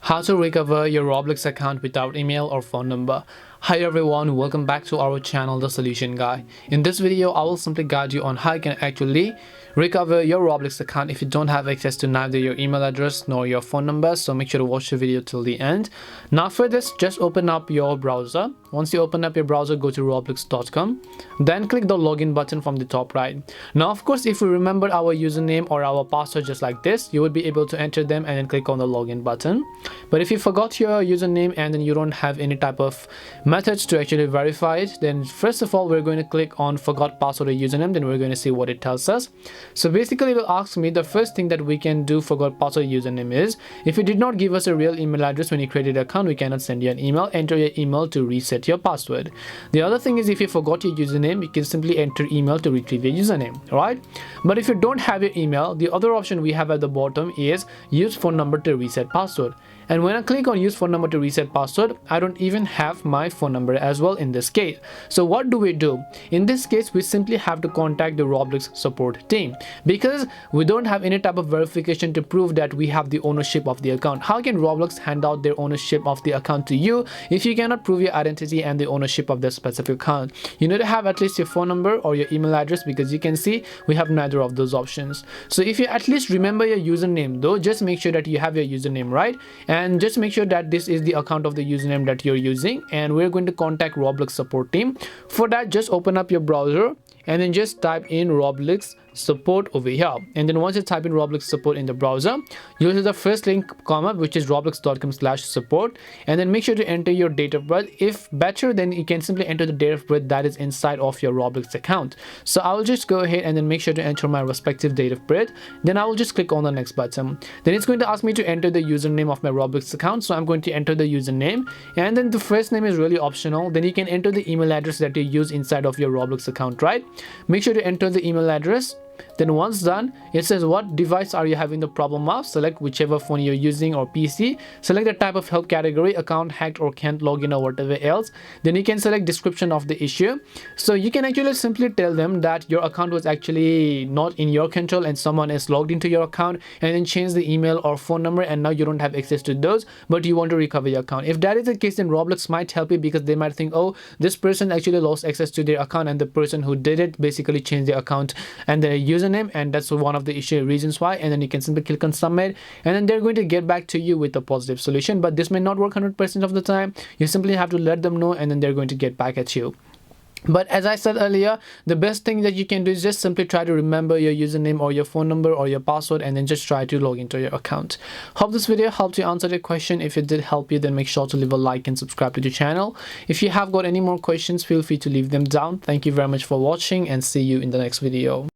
How to recover your Roblox account without email or phone number. Hi everyone, welcome back to our channel, The Solution Guy. In this video, I will simply guide you on how you can actually recover your Roblox account if you don't have access to neither your email address nor your phone number. So make sure to watch the video till the end. Now for this, just open up your browser. Once you open up your browser, go to roblox.com. Then click the login button from the top right. Now of course, if you remember our username or our password just like this, you would be able to enter them and then click on the login button. But if you forgot your username and then you don't have any type of methods to actually verify it, then first of all we're going to click on forgot password or username. Then we're going to see what it tells us. So basically it will ask me the first thing that we can do forgot password username is if you did not give us a real email address when you created an account, we cannot send you an email. Enter your email to reset your password. The other thing is if you forgot your username, you can simply enter email to retrieve your username. Alright, but if you don't have your email, the other option we have at the bottom is use phone number to reset password. And when I click on use phone number to reset password, I don't even have my phone number as well in this case. So what do? In this case, we simply have to contact the Roblox support team because we don't have any type of verification to prove that we have the ownership of the account. How can Roblox hand out their ownership of the account to you if you cannot prove your identity and the ownership of the specific account? You need to have at least your phone number or your email address, because you can see we have neither of those options. So if you at least remember your username though, just make sure that you have your username right, and just make sure that this is the account of the username that you're using, and we're going to contact Roblox support team. For that, just open up your browser and then just type in Roblox support over here, and then once you type in Roblox support in the browser, you'll see the first link come up, which is roblox.com/support, and then make sure to enter your date of birth. If better, then you can simply enter the date of birth that is inside of your Roblox account. So I will just go ahead and then make sure to enter my respective date of birth. Then I will just click on the next button. Then it's going to ask me to enter the username of my Roblox account, so I'm going to enter the username, and then the first name is really optional. Then you can enter the email address that you use inside of your Roblox account, right? Make sure to enter the email address. Then once done, it says what device are you having the problem of. Select whichever phone you're using or PC. Select the type of help category, account hacked or can't log in or whatever else. Then you can select description of the issue. So you can actually simply tell them that your account was actually not in your control and someone else logged into your account, and then change the email or phone number, and now you don't have access to those, but you want to recover your account. If that is the case, then Roblox might help you, because they might think, oh, this person actually lost access to their account and the person who did it basically changed their account and their username, and that's one of the reasons why. And then you can simply click on submit, and then they're going to get back to you with a positive solution. But this may not work 100% of the time. You simply have to let them know, and then they're going to get back at you. But as I said earlier, the best thing that you can do is just simply try to remember your username or your phone number or your password, and then just try to log into your account. Hope this video helped you answer the question. If it did help you, then make sure to leave a like and subscribe to the channel. If you have got any more questions, feel free to leave them down. Thank you very much for watching, and see you in the next video.